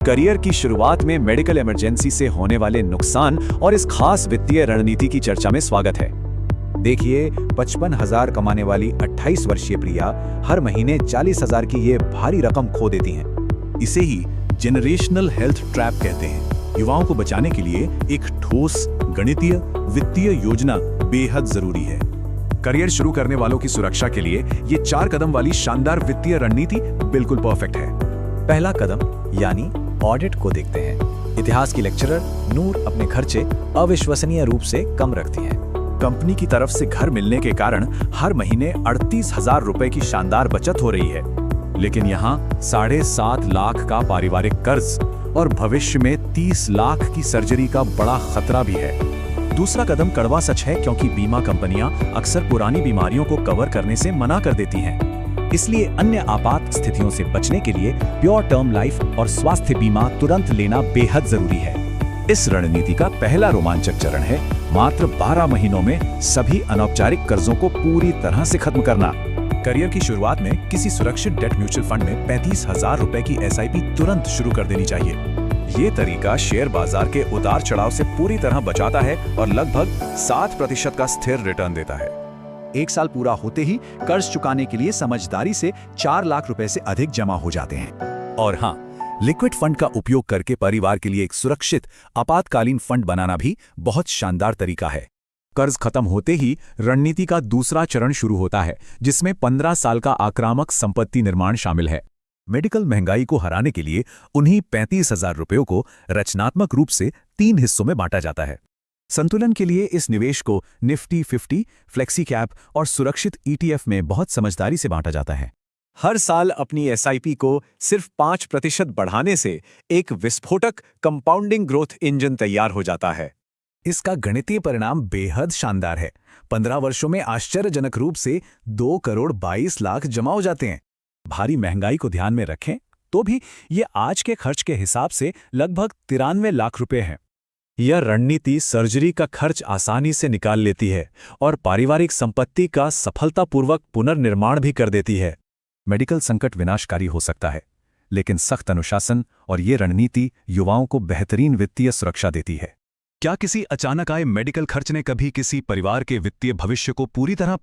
Career की शुरुआत में मेडिकल इमरजेंसी से होने वाले नुकसान और इस खास वित्तीय रणनीति की चर्चा में स्वागत है। देखिए, 55,000 कमाने वाली 28 वर्षीय प्रिया हर महीने 40,000 की ये भारी रकम खो देती हैं। इसे ही जेनरेशनल हेल्थ ट्रैप कहते हैं। युवाओं को बचाने के लिए एक ठोस गणितीय वित्तीय योजना बेहद जरूरी है। करियर शुरू करने वालों की सुरक्षा के लिए ये 4 कदम वाली शानदार वित्तीय रणनीति बिल्कुल परफेक्ट है। पहला कदम यानी ऑडिट को देखते हैं। इतिहास की लेक्चरर नूर अपने खर्चे अविश्वसनीय रूप से कम रखती हैं। कंपनी की तरफ से घर मिलने के कारण हर महीने 38,000 रुपए की शानदार बचत हो रही है, लेकिन यहाँ 7.5 लाख का पारिवारिक कर्ज और भविष्य में 30 लाख की सर्जरी का बड़ा खतरा भी है। दूसरा कदम कड़वा सच है, क्योंकि बीमा कंपनियां अक्सर पुरानी बीमारियों को कवर करने से मना कर देती हैं। इसलिए अन्य आपात स्थितियों से बचने के लिए प्योर टर्म लाइफ और स्वास्थ्य बीमा तुरंत लेना बेहद जरूरी है। इस रणनीति का पहला रोमांचक चरण है मात्र 12 महीनों में सभी अनौपचारिक कर्जों को पूरी तरह से खत्म करना। करियर की शुरुआत में किसी सुरक्षित डेट म्यूचुअल फंड में 35,000 रुपए की SIP तुरंत शुरू कर देनी चाहिए। ये तरीका शेयर बाजार के उतार चढ़ाव से पूरी तरह बचाता है और लगभग 7% का स्थिर रिटर्न देता है। 1 साल पूरा होते ही कर्ज चुकाने के लिए समझदारी से 4 लाख रुपए से अधिक जमा हो जाते हैं। और हाँ, लिक्विड फंड का उपयोग करके परिवार के लिए एक सुरक्षित आपातकालीन फंड बनाना भी बहुत शानदार तरीका है। कर्ज खत्म होते ही रणनीति का दूसरा चरण शुरू होता है, जिसमें 15 साल का आक्रामक संपत्ति निर्माण शामिल है। मेडिकल महंगाई को हराने के लिए उन्हीं 35,000 रुपयों को रचनात्मक रूप से 3 हिस्सों में बांटा जाता है। संतुलन के लिए इस निवेश को निफ्टी 50, फ्लेक्सी कैप और सुरक्षित ETF में बहुत समझदारी से बांटा जाता है। हर साल अपनी SIP को सिर्फ 5% बढ़ाने से एक विस्फोटक कंपाउंडिंग ग्रोथ इंजन तैयार हो जाता है। इसका गणितीय परिणाम बेहद शानदार है। 15 वर्षों में आश्चर्यजनक रूप से 2 करोड़ 22 लाख जमा हो जाते हैं। भारी महंगाई को ध्यान में रखें तो भी ये आज के खर्च के हिसाब से लगभग 93 लाख रुपए हैं। यह रणनीति सर्जरी का खर्च आसानी से निकाल लेती है और पारिवारिक संपत्ति का सफलतापूर्वक पुनर्निर्माण भी कर देती है। मेडिकल संकट विनाशकारी हो सकता है, लेकिन सख्त अनुशासन और ये रणनीति युवाओं को बेहतरीन वित्तीय सुरक्षा देती है। क्या किसी अचानक आए मेडिकल खर्च ने कभी किसी परिवार के वित्तीय भविष्य को पूरी तरह